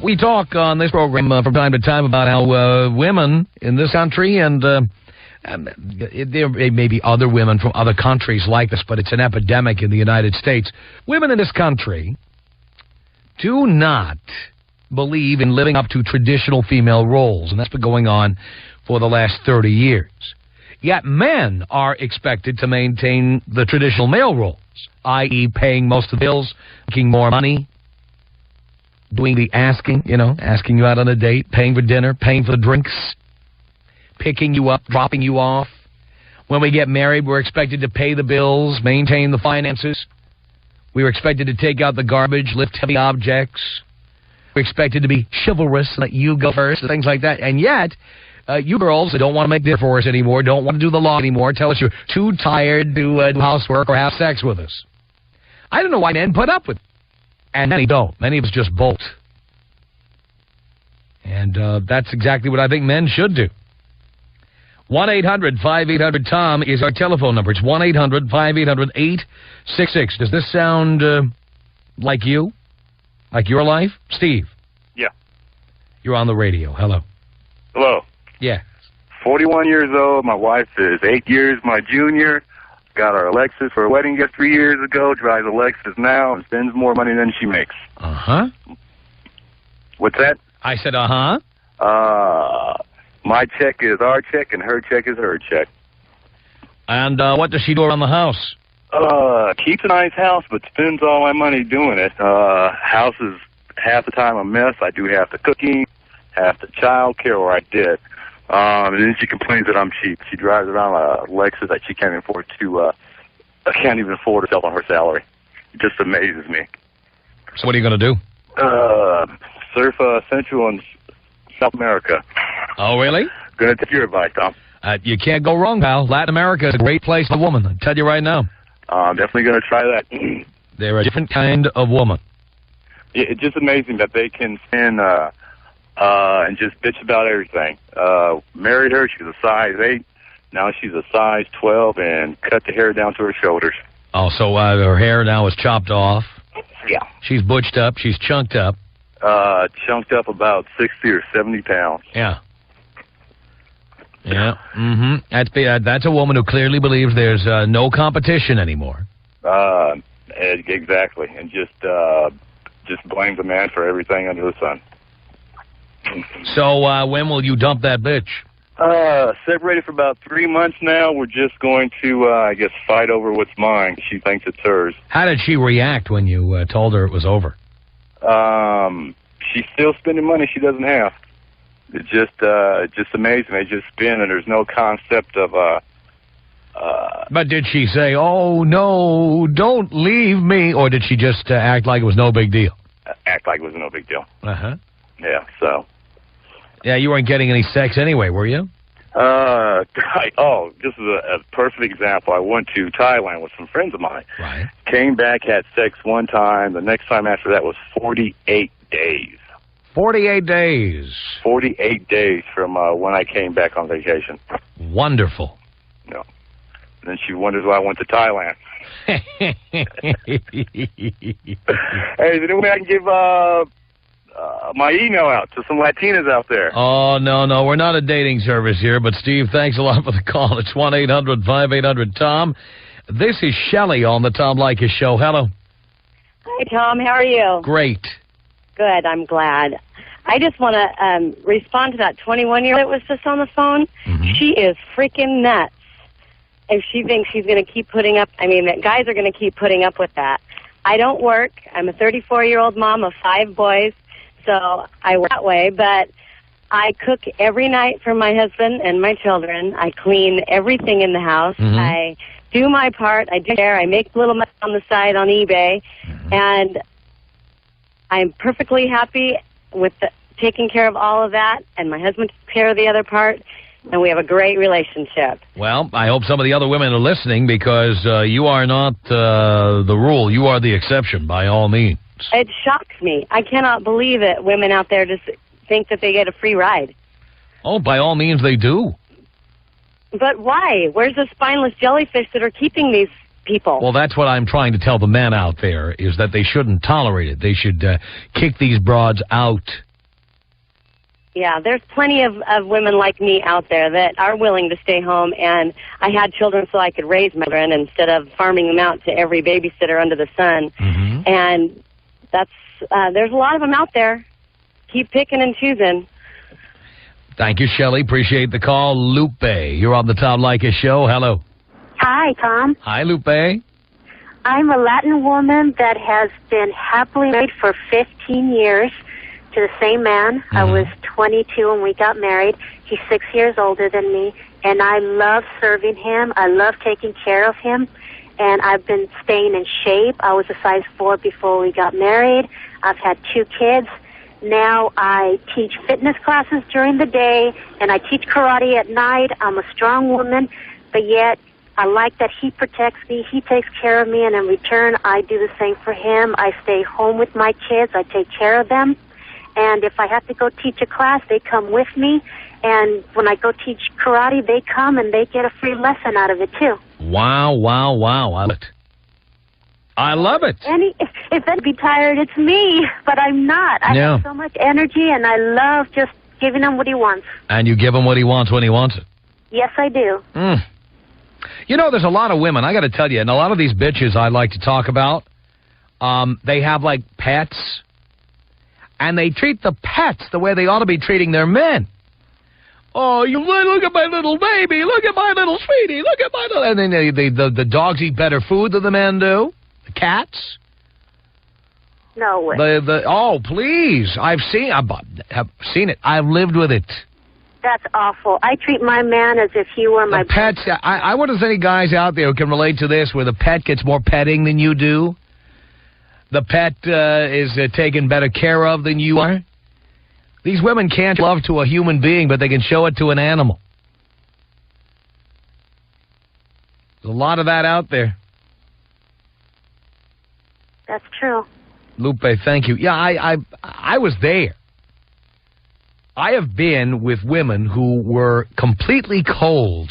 We talk on this program from time to time about how women in this country, and there may be other women from other countries like this, but it's an epidemic in the United States. Women in this country do not believe in living up to traditional female roles, and that's been going on for the last 30 years. Yet men are expected to maintain the traditional male roles, i.e. paying most of the bills, making more money, doing the asking you out on a date, paying for dinner, paying for the drinks, picking you up, dropping you off. When we get married, we're expected to pay the bills, maintain the finances. We're expected to take out the garbage, lift heavy objects. We're expected to be chivalrous, let you go first, and things like that. And yet, you girls that don't want to make dinner for us anymore, don't want to do the law anymore, tell us you're too tired to do housework or have sex with us. I don't know why men put up with it. And many don't. Many of us just bolt. And that's exactly what I think men should do. 1-800-5800-TOM is our telephone number. It's 1-800-5800-866. Does this sound like you? Like your life? Steve? Yeah. You're on the radio. Hello. Hello. Yeah. 41 years old. My wife is 8 years my junior. Got our Leykis for a wedding gift 3 years ago. Drives a Lexus now and spends more money than she makes. Uh-huh. What's that? I said uh-huh. My check is our check and her check is her check. And what does she do around the house? Keeps a nice house, but spends all my money doing it. House is half the time a mess. I do half the cooking, half the child care, or I did. And then she complains that I'm cheap. She drives around a Lexus that she can't afford herself on her salary. It just amazes me. So what are you going to do? Surf Central and South America. Oh, really? Gonna take your advice, Tom. You can't go wrong, pal. Latin America is a great place for a woman. I'll tell you right now. I'm definitely going to try that. They're a different kind of woman. It's just amazing that they can stand and just bitch about everything. Married her, she was a size 8. Now she's a size 12 and cut the hair down to her shoulders. Oh, so her hair now is chopped off. Yeah. She's butched up. She's chunked up. Chunked up about 60 or 70 pounds. Yeah. Yeah. Mm-hmm. That's a woman who clearly believes there's no competition anymore. Exactly. And just blames a man for everything under the sun. So when will you dump that bitch? Separated for about 3 months now. We're just going to, I guess, fight over what's mine. She thinks it's hers. How did she react when you told her it was over? She's still spending money she doesn't have. It's just amazing. They just spend, and there's no concept of, But did she say, oh, no, don't leave me? Or did she just act like it was no big deal? Act like it was no big deal. Uh-huh. Yeah, so. Yeah, you weren't getting any sex anyway, were you? This is a perfect example. I went to Thailand with some friends of mine. Right. Came back, had sex one time. The next time after that was 48 days. 48 days. 48 days from when I came back on vacation. Wonderful. No. And then she wonders why I went to Thailand. Hey, is there any way I can give my email out to some Latinas out there? Oh, no, we're not a dating service here, but Steve, thanks a lot for the call. It's 1-800-5800-TOM. This is Shelley on the Tom Leykis Show. Hello. Hi, Tom. How are you? Great. Good. I'm glad. I just want to respond to that 21-year-old that was just on the phone. Mm-hmm. She is freaking nuts. If she thinks she's going to keep putting up, that guys are going to keep putting up with that. I don't work. I'm a 34-year-old mom of 5 boys, so I work that way. But I cook every night for my husband and my children. I clean everything in the house. Mm-hmm. I do my part. I do hair. I make little money on the side on eBay. Mm-hmm. And I'm perfectly happy with taking care of all of that, and my husband takes care of the other part, and we have a great relationship. Well, I hope some of the other women are listening, because you are not the rule. You are the exception, by all means. It shocks me. I cannot believe it. Women out there just think that they get a free ride. Oh, by all means they do. But why? Where's the spineless jellyfish that are keeping these people. Well, that's what I'm trying to tell the men out there, is that they shouldn't tolerate it. They should kick these broads out. Yeah, there's plenty of women like me out there that are willing to stay home, and I had children so I could raise my children instead of farming them out to every babysitter under the sun. Mm-hmm. And that's there's a lot of them out there. Keep picking and choosing. Thank you, Shelley. Appreciate the call. Lupe, you're on the Tom Leykis show. Hello. Hi, Tom. Hi, Lupe. I'm a Latin woman that has been happily married for 15 years to the same man. I was 22 when we got married. He's 6 years older than me, and I love serving him. I love taking care of him, and I've been staying in shape. I was a size 4 before we got married. I've had 2 kids. Now I teach fitness classes during the day, and I teach karate at night. I'm a strong woman, but yet I like that he protects me. He takes care of me, and in return, I do the same for him. I stay home with my kids. I take care of them. And if I have to go teach a class, they come with me. And when I go teach karate, they come and they get a free lesson out of it, too. Wow, wow, wow. I love it. I love it. And if I'd be tired, it's me, but I'm not. I have so much energy, and I love just giving him what he wants. And you give him what he wants when he wants it. Yes, I do. You know, there's a lot of women, I got to tell you, and a lot of these bitches I like to talk about, they have, like, pets, and they treat the pets the way they ought to be treating their men. Oh, you look at my little baby, look at my little sweetie, look at my little... And then the dogs eat better food than the men do. The cats. No way. Oh, please. I've seen it. I've lived with it. That's awful. I treat my man as if he were my... The pets, I wonder if there's any guys out there who can relate to this, where the pet gets more petting than you do. The pet is taken better care of than you are. These women can't love to a human being, but they can show it to an animal. There's a lot of that out there. That's true. Lupe, thank you. Yeah, I was there. I have been with women who were completely cold,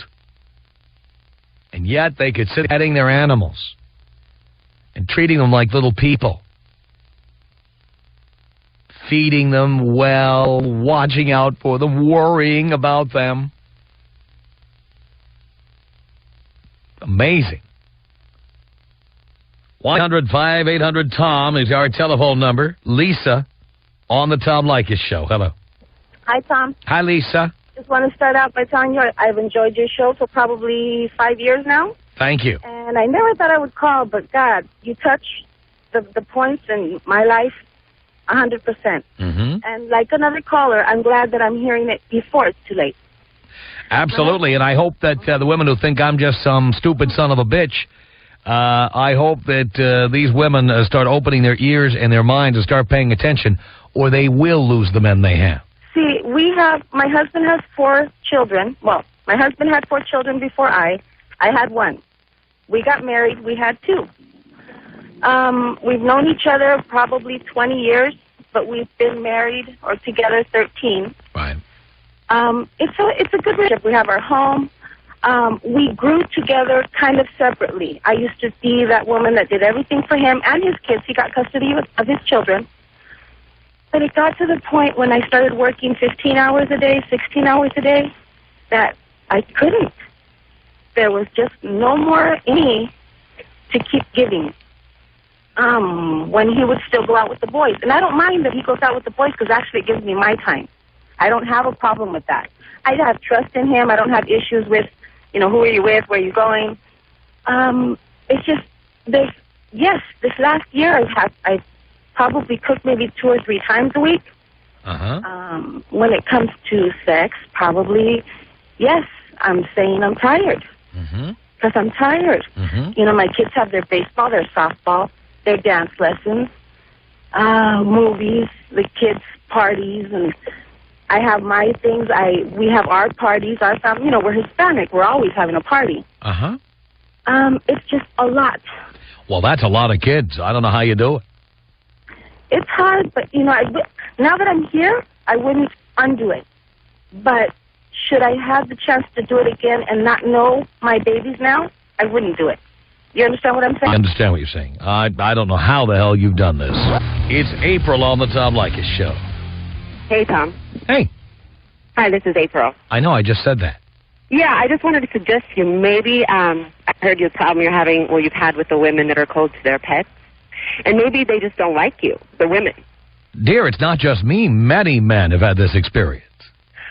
and yet they could sit petting their animals and treating them like little people. Feeding them well, watching out for them, worrying about them. Amazing. 1-800-5800-TOM is our telephone number. Lisa on the Tom Leykis show. Hello. Hi, Tom. Hi, Lisa. Just want to start out by telling you I've enjoyed your show for probably 5 years now. Thank you. And I never thought I would call, but God, you touch the points in my life 100%. Mm-hmm. And like another caller, I'm glad that I'm hearing it before it's too late. Absolutely, and I hope that the women who think I'm just some stupid son of a bitch, I hope that these women start opening their ears and their minds and start paying attention, or they will lose the men they have. See, my husband has 4 children. Well, my husband had 4 children before I had 1. We got married, we had 2. We've known each other probably 20 years, but we've been married or together 13. Right. It's a good relationship. We have our home. We grew together kind of separately. I used to be that woman that did everything for him and his kids. He got custody of his children. But it got to the point when I started working 15 hours a day, 16 hours a day, that I couldn't. There was just no more in me to keep giving. When he would still go out with the boys. And I don't mind that he goes out with the boys because actually it gives me my time. I don't have a problem with that. I have trust in him. I don't have issues with, who are you with, where are you going. It's just, this last year I've probably cooked maybe 2 or 3 times a week. Uh-huh. When it comes to sex, probably, yes, I'm saying I'm tired. Mm-hmm. Because I'm tired. Mm-hmm. My kids have their baseball, their softball, their dance lessons, movies, the kids' parties, and I have my things. We have our parties. Our family, we're Hispanic. We're always having a party. Uh-huh. It's just a lot. Well, that's a lot of kids. I don't know how you do it. It's hard, but, now that I'm here, I wouldn't undo it. But should I have the chance to do it again and not know my babies now, I wouldn't do it. You understand what I'm saying? I understand what you're saying. I don't know how the hell you've done this. It's April on the Tom Leykis Show. Hey, Tom. Hey. Hi, this is April. I know, I just said that. Yeah, I just wanted to suggest to you maybe, I heard your problem you're having, you've had with the women that are cold to their pets. And maybe they just don't like you, the women. Dear, it's not just me. Many men have had this experience.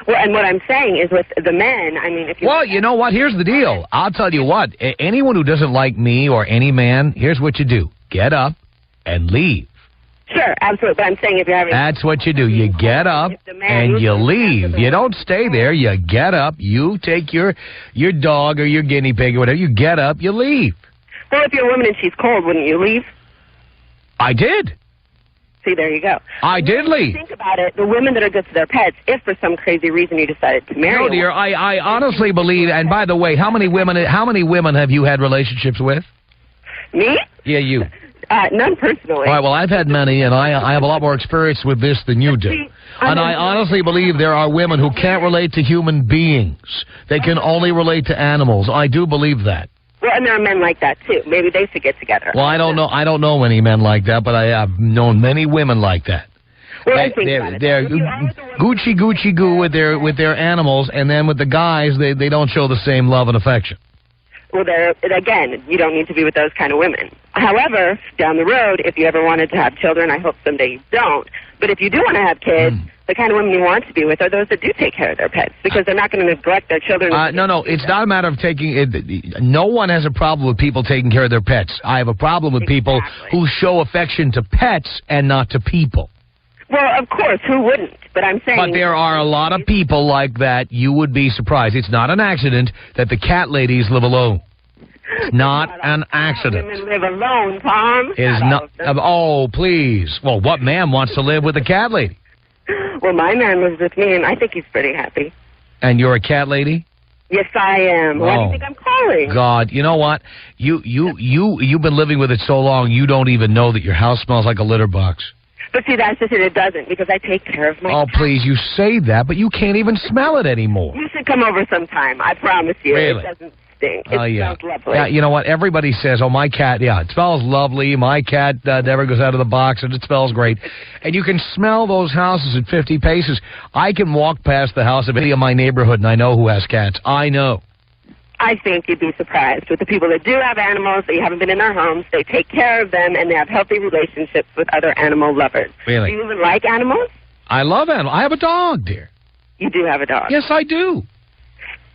Well, and what I'm saying is with the men, I mean, if you... Well, you know what? Here's the deal. I'll tell you what. Anyone who doesn't like me or any man, here's what you do. Get up and leave. Sure, absolutely. But I'm saying if you're having... That's what you do. You get up and you leave. You don't stay there. You get up. You take your dog or your guinea pig or whatever. You get up. You leave. Well, if you're a woman and she's cold, wouldn't you leave? I did. See, there you go. I did leave. Think about it. The women that are good to their pets, if for some crazy reason you decided to marry No, dear, one. I honestly believe, and by the way, how many women have you had relationships with? Me? Yeah, you. None personally. All right, well, I've had many, and I have a lot more experience with this than you do. And I honestly believe there are women who can't relate to human beings. They can only relate to animals. I do believe that. Well, and there are men like that, too. Maybe they should get together. Well, I don't know any men like that, but I have known many women like that. Well, They're Gucci goo with their animals, and then with the guys, they don't show the same love and affection. Well, again, you don't need to be with those kind of women. However, down the road, if you ever wanted to have children, I hope someday you don't. But if you do want to have kids, the kind of women you want to be with are those that do take care of their pets, because they're not going to neglect their children. No, it's not a matter of taking it. No one has a problem with people taking care of their pets. I have a problem with people who show affection to pets and not to people. Well, of course, who wouldn't? But I'm saying... But there are a lot of people like that. You would be surprised. It's not an accident that the cat ladies live alone. It's not an accident. Women live alone, Tom. It is not... Oh, please. Well, what man wants to live with a cat lady? Well, my man lives with me, and I think he's pretty happy. And you're a cat lady? Yes, I am. Why do you think I'm calling? God, you know what? You've been living with it so long, you don't even know that your house smells like a litter box. But see, that's just it. It doesn't, because I take care of my cat. Please, you say that, but you can't even smell it anymore. You should come over sometime. I promise you. Really? It doesn't stink. It smells lovely. Yeah, you know what? Everybody says, my cat, it smells lovely. My cat never goes out of the box, and it smells great. And you can smell those houses at 50 paces. I can walk past the house of any of my neighborhood, and I know who has cats. I know. I think you'd be surprised with the people that do have animals, that you haven't been in their homes. They take care of them, and they have healthy relationships with other animal lovers. Really? Do you even like animals? I love animals. I have a dog, dear. You do have a dog? Yes, I do.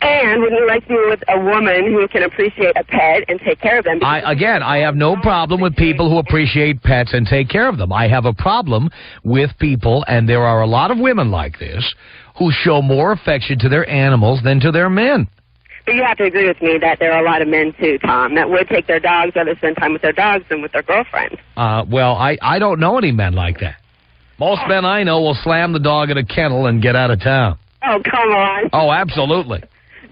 And wouldn't you like to be with a woman who can appreciate a pet and take care of them? I have no problem with people who appreciate pets and take care of them. I have a problem with people, and there are a lot of women like this, who show more affection to their animals than to their men. But you have to agree with me that there are a lot of men, too, Tom, that would take their dogs, rather spend time with their dogs than with their girlfriends. Well, I don't know any men like that. Most men I know will slam the dog in a kennel and get out of town. Oh, come on. Oh, absolutely.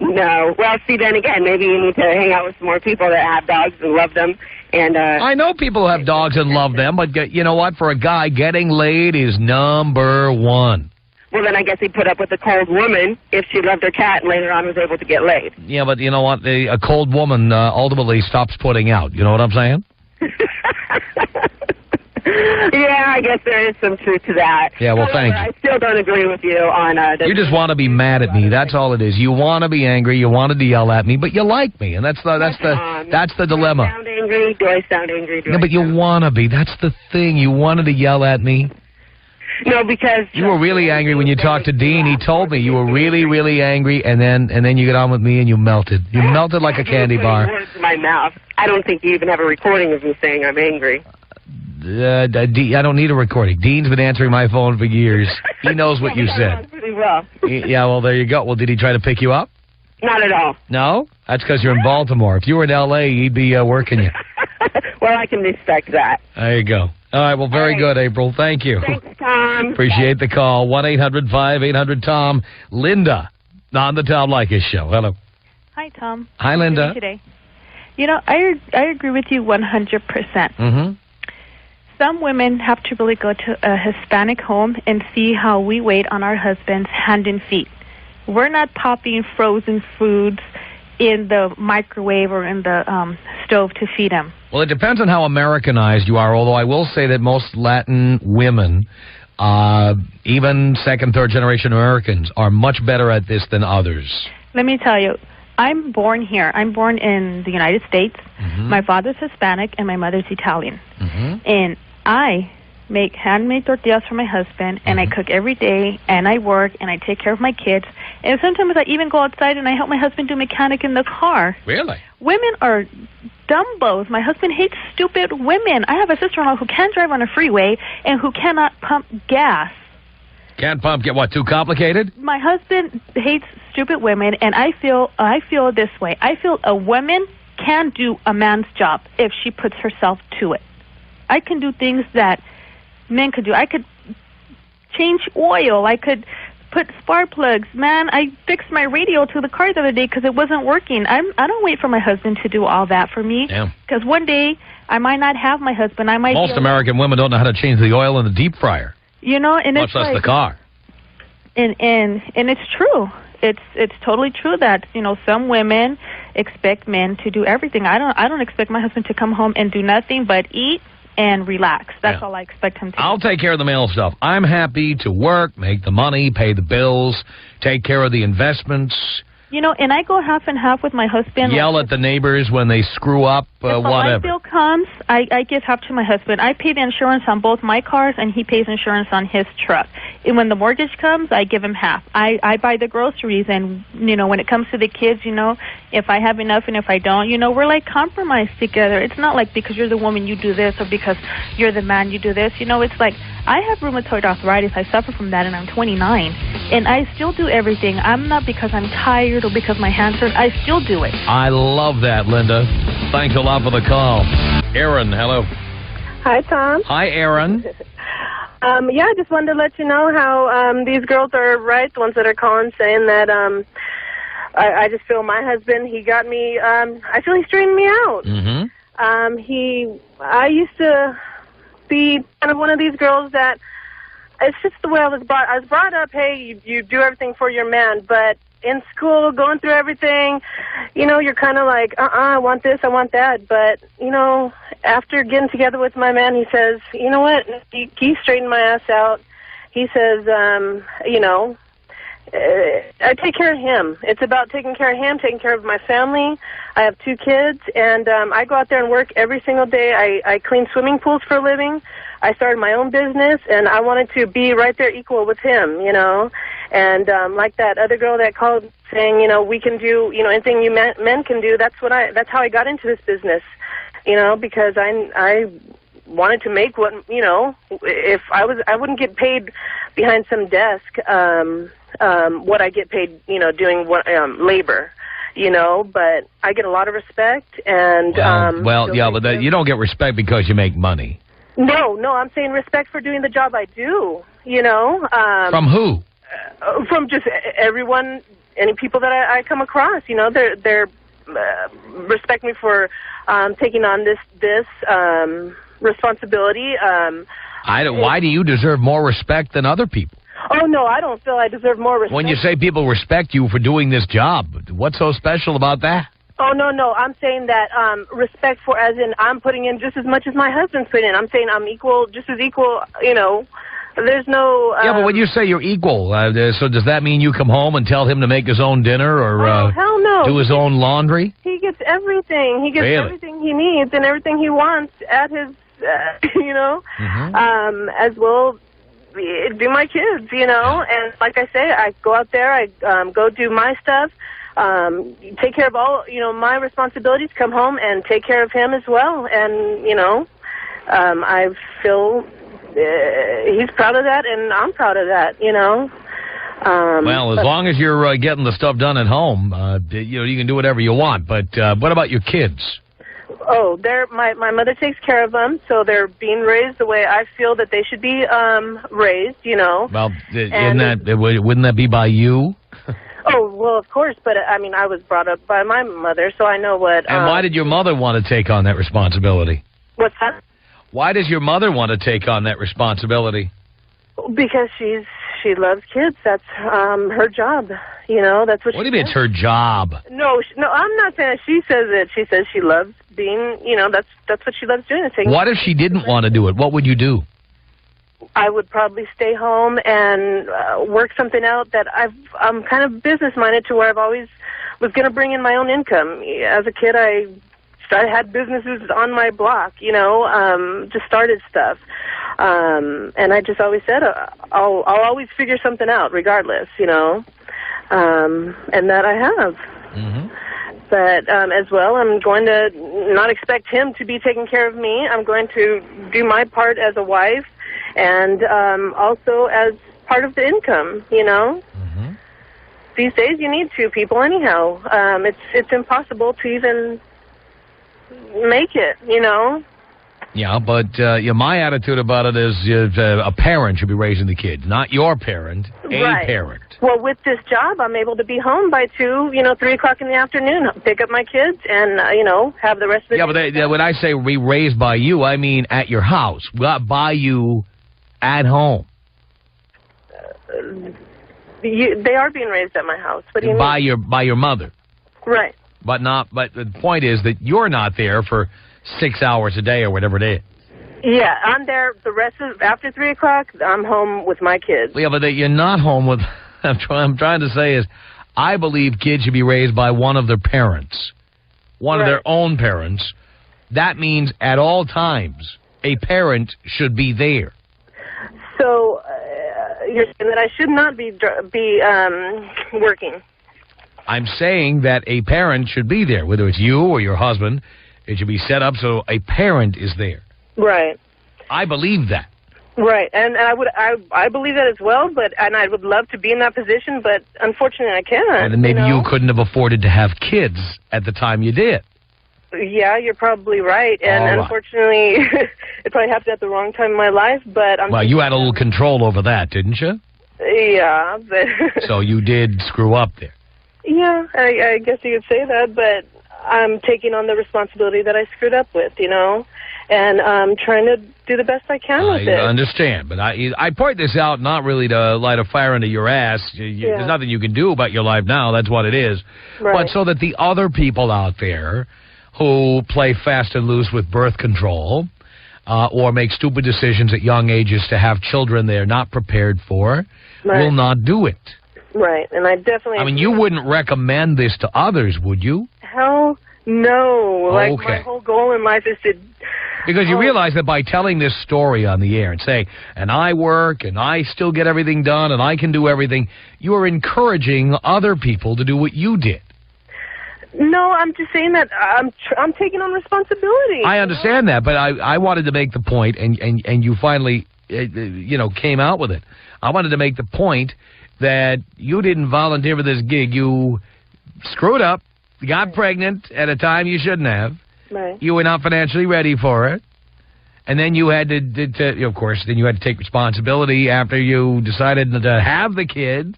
No. Well, see, then again, maybe you need to hang out with some more people that have dogs and love them. And I know people who have dogs and love them, but you know what? For a guy, getting laid is number one. Well, then I guess he'd put up with a cold woman if she loved her cat and later on was able to get laid. Yeah, but you know what? A cold woman ultimately stops putting out. You know what I'm saying? Yeah, I guess there is some truth to that. Yeah, well, thank you. I still don't agree with you on... You just want to be mad at me. That's all it is. You want to be angry. You wanted to yell at me, but you like me, and that's the dilemma. Do I sound angry? Do I sound angry? No, but you want to be. That's the thing. You wanted to yell at me. No, because... You were really angry when you talked to Dean. He told me you were really, really angry, and then you get on with me and you melted. You melted like a candy bar. Words in my mouth. I don't think you even have a recording of me saying I'm angry. I don't need a recording. Dean's been answering my phone for years. He knows what you said. Pretty well. Yeah, well, there you go. Well, did he try to pick you up? Not at all. No? That's because you're in Baltimore. If you were in L.A., he'd be working you. Well, I can respect that. There you go. All right, well, very good, April. Thank you. Thanks, Tom. Appreciate the call. 1-800-5800-TOM. Linda on the Tom Leykis Show. Hello. Hi, Tom. Hi, Linda. How are you today? You know, I agree with you 100%. Mm-hmm. Some women have to really go to a Hispanic home and see how we wait on our husbands hand and feet. We're not popping frozen foods in the microwave or in the stove to feed him. Well, it depends on how Americanized you are, although I will say that most Latin women, even second, third generation Americans, are much better at this than others. Let me tell you, I'm born here. I'm born in the United States. Mm-hmm. My father's Hispanic and my mother's Italian. Mm-hmm. And I make handmade tortillas for my husband, and I cook every day, and I work, and I take care of my kids. And sometimes I even go outside and I help my husband do mechanic in the car. Really? Women are dumbos. My husband hates stupid women. I have a sister-in-law who can't drive on a freeway and who cannot pump gas. Can't pump, get what, too complicated? My husband hates stupid women, and I feel this way. I feel a woman can do a man's job if she puts herself to it. I can do things that men could do. I could change oil. I could put spark plugs. Man, I fixed my radio to the car the other day because it wasn't working. I don't wait for my husband to do all that for me. Because one day I might not have my husband. Most American women don't know how to change the oil in the deep fryer. You know, and much less the car. And it's true. It's totally true that, you know, some women expect men to do everything. I don't expect my husband to come home and do nothing but eat and relax. That's all I expect him to do. I'll take care of the male stuff. I'm happy to work, make the money, pay the bills, take care of the investments. You know, and I go half and half with my husband. Yell at the neighbors when they screw up, whatever. When my bill comes, I give half to my husband. I pay the insurance on both my cars, and he pays insurance on his truck. And when the mortgage comes, I give him half. I buy the groceries, and, you know, when it comes to the kids, you know, if I have enough and if I don't, you know, we're like compromised together. It's not like because you're the woman you do this or because you're the man you do this. You know, it's like I have rheumatoid arthritis. I suffer from that, and I'm 29, and I still do everything. I'm not because I'm tired or because my hands hurt. I still do it. I love that, Linda. Thanks a lot for the call. Aaron, hello. Hi, Tom. Hi, Aaron. Yeah, I just wanted to let you know how these girls are right, the ones that are calling saying that I just feel my husband, he got me, I feel he straightened me out. I used to be kind of one of these girls that, it's just the way I was brought up, hey, you do everything for your man, but in school, going through everything, you know, you're kind of like, I want this, I want that. But, you know, after getting together with my man, he says, you know what, he straightened my ass out. He says, you know, I take care of him. It's about taking care of him, taking care of my family. I have 2 kids, and I go out there and work every single day. I clean swimming pools for a living. I started my own business, and I wanted to be right there equal with him, you know. And like that other girl that called saying, you know, we can do, you know, anything you men can do. That's how I got into this business, you know, because I wanted to make what, you know, if I wouldn't get paid behind some desk what I get paid, you know, doing what labor. You know, but I get a lot of respect, and but you don't get respect because you make money. No, I'm saying respect for doing the job I do. You know, from who? From just everyone, any people that I come across. You know, they're respect me for taking on this responsibility. Why do you deserve more respect than other people? Oh, no, I don't feel I deserve more respect. When you say people respect you for doing this job, what's so special about that? Oh, no, I'm saying that respect for, as in I'm putting in just as much as my husband's putting in. I'm saying I'm equal, just as equal, you know. There's no... yeah, but when you say you're equal, so does that mean you come home and tell him to make his own dinner or hell no. do his own laundry? He gets everything. He gets everything he needs and everything he wants at his, you know, as well do my kids, you know. And like I say, I go out there, I go do my stuff, take care of all, you know, my responsibilities, come home and take care of him as well. And, you know, I feel... he's proud of that, and I'm proud of that, you know. Well, as long as you're getting the stuff done at home, you know, you can do whatever you want. But what about your kids? Oh, my mother takes care of them, so they're being raised the way I feel that they should be raised, you know. Well, wouldn't that be by you? Oh, well, of course, but I mean, I was brought up by my mother, so I know what... And why did your mother want to take on that responsibility? What's that? Why does your mother want to take on that responsibility? Because she's she loves kids. That's her job. You know, that's what. What do you mean it's her job? No, I'm not saying that. She says it. She says she loves being. You know, that's what she loves doing. What if she didn't want to do it? What would you do? I would probably stay home and work something out that I'm kind of business minded to where I've always was going to bring in my own income. As a kid, I had businesses on my block, you know, just started stuff. And I just always said, I'll always figure something out regardless, you know, and that I have. Mm-hmm. But as well, I'm going to not expect him to be taking care of me. I'm going to do my part as a wife and also as part of the income, you know. Mm-hmm. These days you need two people anyhow. It's impossible to even make it, you know. Yeah, but my attitude about it is a parent should be raising the kids, not your parent, a parent. Well, with this job, I'm able to be home by 2, 3 o'clock in the afternoon, pick up my kids, and, have the rest of the day. Yeah, but when I say be raised by you, I mean at your house, not by you at home. They are being raised at my house. What do you mean? By your mother. Right. But the point is that you're not there for 6 hours a day or whatever it is. Yeah, I'm there the rest of after 3 o'clock. I'm home with my kids. Yeah, but you're not home with. I'm trying to say is, I believe kids should be raised by one of their parents, one of their own parents. That means at all times a parent should be there. So you're saying that I should not be working. I'm saying that a parent should be there, whether it's you or your husband. It should be set up so a parent is there. Right. I believe that. Right, and I believe that as well. And I would love to be in that position, but unfortunately I can't. And maybe you couldn't have afforded to have kids at the time you did. Yeah, you're probably right. And unfortunately, it probably happened at the wrong time in my life. But you had a little control over that, didn't you? Yeah, but so you did screw up there. Yeah, I guess you could say that, but I'm taking on the responsibility that I screwed up with, and I'm trying to do the best I can with it. I understand, but I point this out not really to light a fire under your ass. There's nothing you can do about your life now. That's what it is. Right. But so that the other people out there who play fast and loose with birth control or make stupid decisions at young ages to have children they're not prepared for will not do it. Right, and I definitely... I mean, you wouldn't recommend this to others, would you? Hell no. Okay. Like, my whole goal in life is to... Because you realize that by telling this story on the air and saying, and I work, and I still get everything done, and I can do everything, you are encouraging other people to do what you did. No, I'm just saying that I'm taking on responsibility. I understand that, but I wanted to make the point, and you finally, came out with it. I wanted to make the point that you didn't volunteer for this gig. You screwed up, got pregnant at a time you shouldn't have. Right. You were not financially ready for it. And then you had to of course, then you had to take responsibility after you decided to have the kid.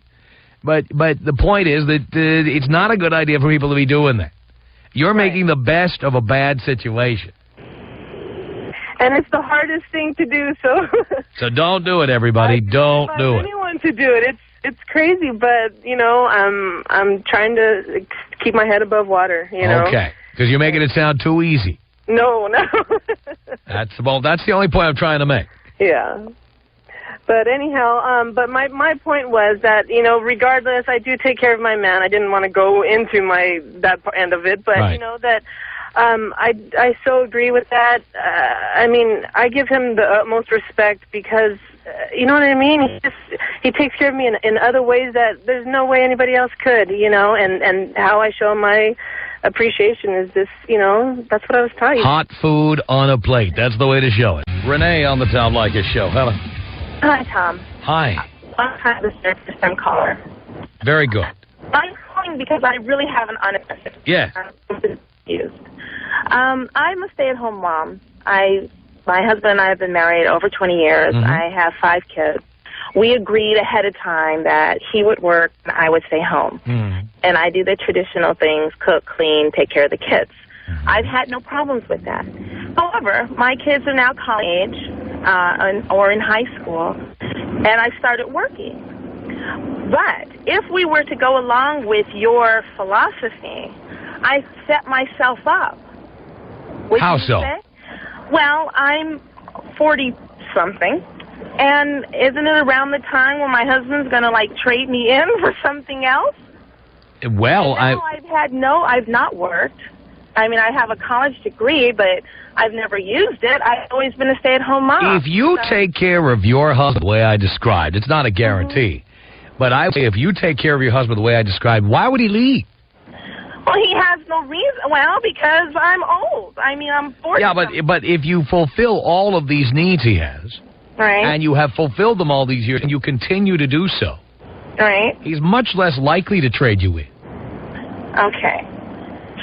But the point is that it's not a good idea for people to be doing that. You're making the best of a bad situation. And it's the hardest thing to do, so... So don't do it, everybody. Don't do it. Anyone to do it. It's crazy, but, I'm trying to keep my head above water, Okay, because you're making it sound too easy. No. That's the only point I'm trying to make. Yeah. But anyhow, but my point was that, regardless, I do take care of my man. I didn't want to go into that end of it, but, that... I so agree with that. I give him the utmost respect because, you know what I mean? He takes care of me in other ways that there's no way anybody else could, and how I show my appreciation is this, that's what I was taught. Hot food on a plate. That's the way to show it. Renee on the Tom Leykis show. Hello. Hi, Tom. Hi. Long time listener, first time caller. Very good. I'm calling because I really have an honest question. Yeah. I'm a stay-at-home mom. My husband and I have been married over 20 years. Mm-hmm. I have 5 kids. We agreed ahead of time that he would work and I would stay home. Mm-hmm. And I do the traditional things, cook, clean, take care of the kids. Mm-hmm. I've had no problems with that. However, my kids are now college or in high school, and I started working. But if we were to go along with your philosophy, I set myself up. How so? Well, I'm 40-something, and isn't it around the time when my husband's going to, like, trade me in for something else? Well, I've not worked. I mean, I have a college degree, but I've never used it. I've always been a stay-at-home mom. If you take care of your husband the way I described, it's not a guarantee, but I say if you take care of your husband the way I described, why would he leave? Well, he has no reason. Well, because I'm old. I mean, I'm 40. Yeah, but if you fulfill all of these needs he has, right, and you have fulfilled them all these years, and you continue to do so, right, he's much less likely to trade you in. Okay.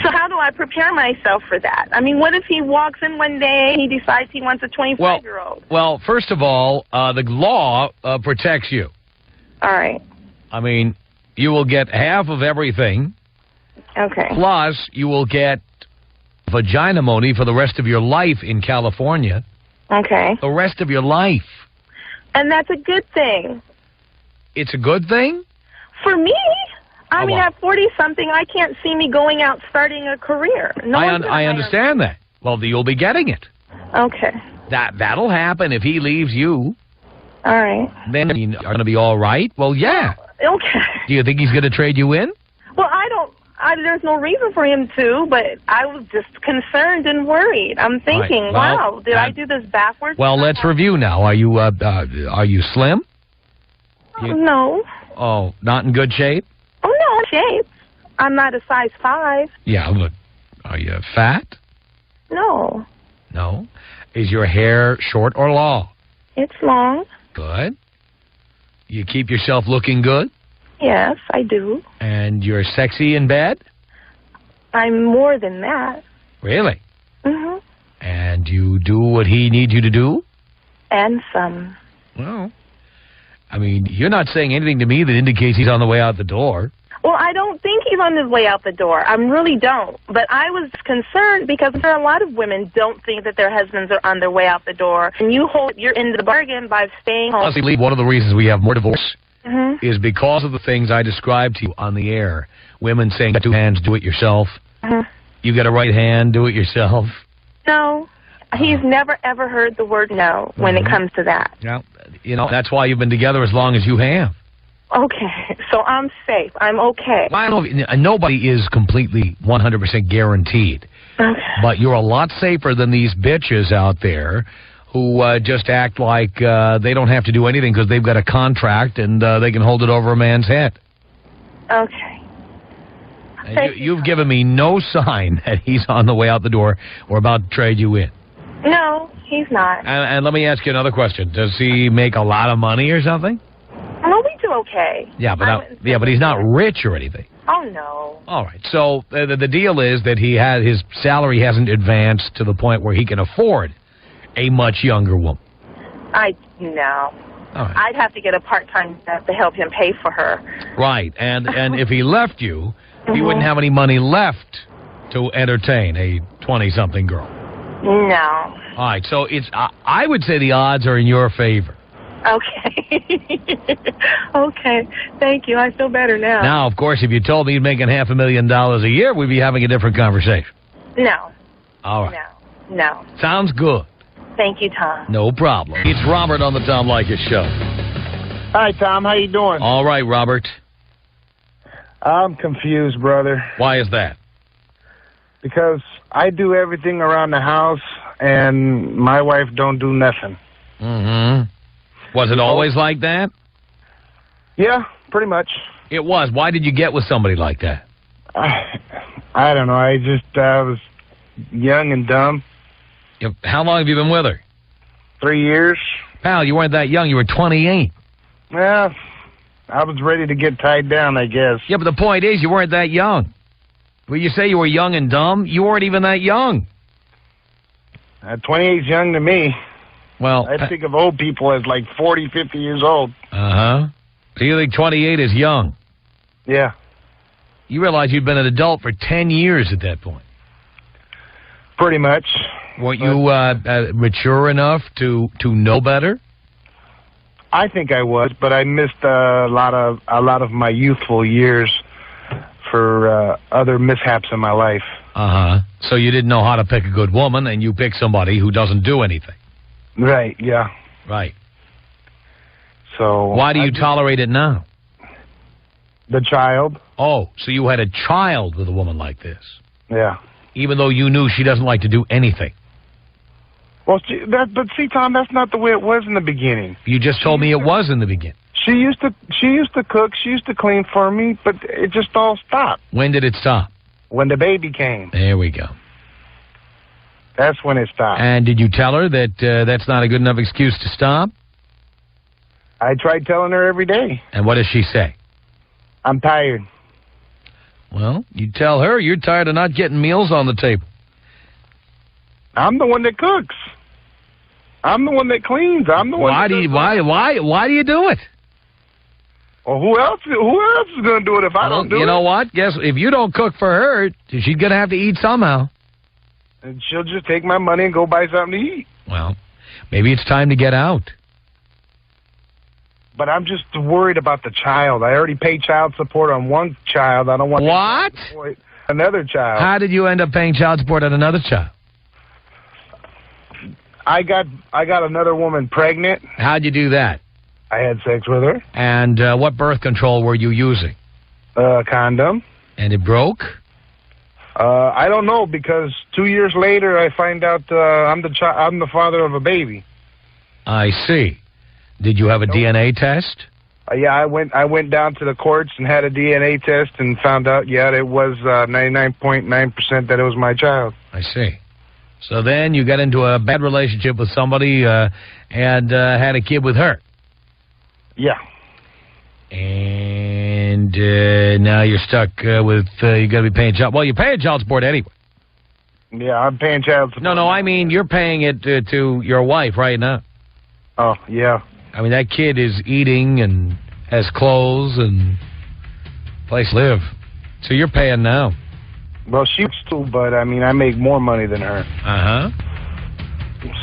So how do I prepare myself for that? I mean, what if he walks in one day and he decides he wants a 25-year-old? Well, first of all, the law protects you. All right. I mean, you will get half of everything. Okay. Plus, you will get vagina money for the rest of your life in California. Okay. The rest of your life. And that's a good thing. It's a good thing? For me? I mean, at 40-something, I can't see me going out starting a career. I understand that. Well, you'll be getting it. Okay. That'll happen if he leaves you. All right. Then you're going to be all right? Well, yeah. Okay. Do you think he's going to trade you in? Well, there's no reason for him to, but I was just concerned and worried. I'm thinking, right. Well, wow, did I do this backwards? Well, let's review now. Are you slim? No. Oh, not in good shape? Oh, no, shape. I'm not a size 5. Yeah, but are you fat? No. No. Is your hair short or long? It's long. Good. You keep yourself looking good? Yes, I do. And you're sexy in bed? I'm more than that. Really? Mm-hmm. And you do what he needs you to do? And some. Well, I mean, you're not saying anything to me that indicates he's on the way out the door. Well, I don't think he's on his way out the door. I really don't. But I was concerned because there are a lot of women don't think that their husbands are on their way out the door. And you hold your end of the bargain by staying home. Honestly, one of the reasons we have more divorce is because of the things I described to you on the air. Women saying, "Got 2 hands, do it yourself." You got a right hand, do it yourself. No. He's never, ever heard the word no when it comes to that. Yeah. You know, that's why you've been together as long as you have. Okay. So I'm safe. I'm okay. I don't know, nobody is completely 100% guaranteed. Okay. But you're a lot safer than these bitches out there who just act like they don't have to do anything because they've got a contract and they can hold it over a man's head. Okay. You've given me no sign that he's on the way out the door or about to trade you in. No, he's not. And let me ask you another question. Does he make a lot of money or something? No, we do okay. Yeah, but he's not rich or anything. Oh, no. All right. So the deal is that his salary hasn't advanced to the point where he can afford a much younger woman. No. All right. I'd have to get a part-time job to help him pay for her. Right. And if he left you, he wouldn't have any money left to entertain a 20-something girl. No. All right. So I would say the odds are in your favor. Okay. Okay. Thank you. I feel better now. Now, of course, if you told me he's making $500,000 a year, we'd be having a different conversation. No. All right. No. Sounds good. Thank you, Tom. No problem. It's Robert on the Tom Leykis Show. Hi, Tom. How you doing? All right, Robert. I'm confused, brother. Why is that? Because I do everything around the house, and my wife don't do nothing. Was it always like that? Yeah, pretty much. It was. Why did you get with somebody like that? I don't know. I was young and dumb. How long have you been with her? 3 years. Pal, you weren't that young. You were 28. Well, I was ready to get tied down, I guess. Yeah, but the point is you weren't that young. When you say you were young and dumb, you weren't even that young. 28's young to me. Well, I think of old people as like 40, 50 years old. So you think 28 is young? Yeah. You realize you'd been an adult for 10 years at that point. Pretty much. Weren't you mature enough to know better? I think I was, but I missed a lot of my youthful years for other mishaps in my life. Uh-huh. So you didn't know how to pick a good woman, and you pick somebody who doesn't do anything. Right, yeah. Right. So why do you tolerate it now? The child. Oh, so you had a child with a woman like this. Yeah. Even though you knew she doesn't like to do anything. Well, but see, Tom, that's not the way it was in the beginning. You just told me it was in the beginning. She used to cook, she used to clean for me, but it just all stopped. When did it stop? When the baby came. There we go. That's when it stopped. And did you tell her that that's not a good enough excuse to stop? I tried telling her every day. And what does she say? I'm tired. Well, you tell her you're tired of not getting meals on the table. I'm the one that cooks. I'm the one that cleans. I'm the one. Why do you do it? Well, who else is going to do it if I don't do it? You know what? Guess if you don't cook for her, she's going to have to eat somehow. And she'll just take my money and go buy something to eat. Well, maybe it's time to get out. But I'm just worried about the child. I already paid child support on one child. I don't want what? To support another child. How did you end up paying child support on another child? I got another woman pregnant. How'd you do that? I had sex with her. And what birth control were you using? Condom. And it broke? I don't know, because 2 years later I find out I'm the father of a baby. I see. Did you have a DNA test? Yeah, I went down to the courts and had a DNA test and found out, yeah, it was 99.9% that it was my child. I see. So then you got into a bad relationship with somebody and had a kid with her. Yeah. And now you're stuck with, you got to be paying child. Well, you're paying child support anyway. Yeah, I'm paying child support. No, I mean you're paying it to your wife right now. Oh, yeah. I mean, that kid is eating and has clothes and place to live. So you're paying now. Well, she's too, but I mean, I make more money than her. Uh-huh.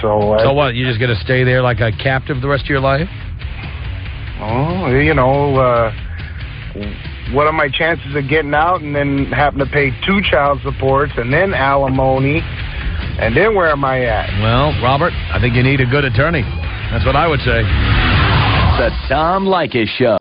So what, you just going to stay there like a captive the rest of your life? Oh, you know, what are my chances of getting out and then having to pay 2 child supports and then alimony? And then where am I at? Well, Robert, I think you need a good attorney. That's what I would say. The Tom Leykis Show.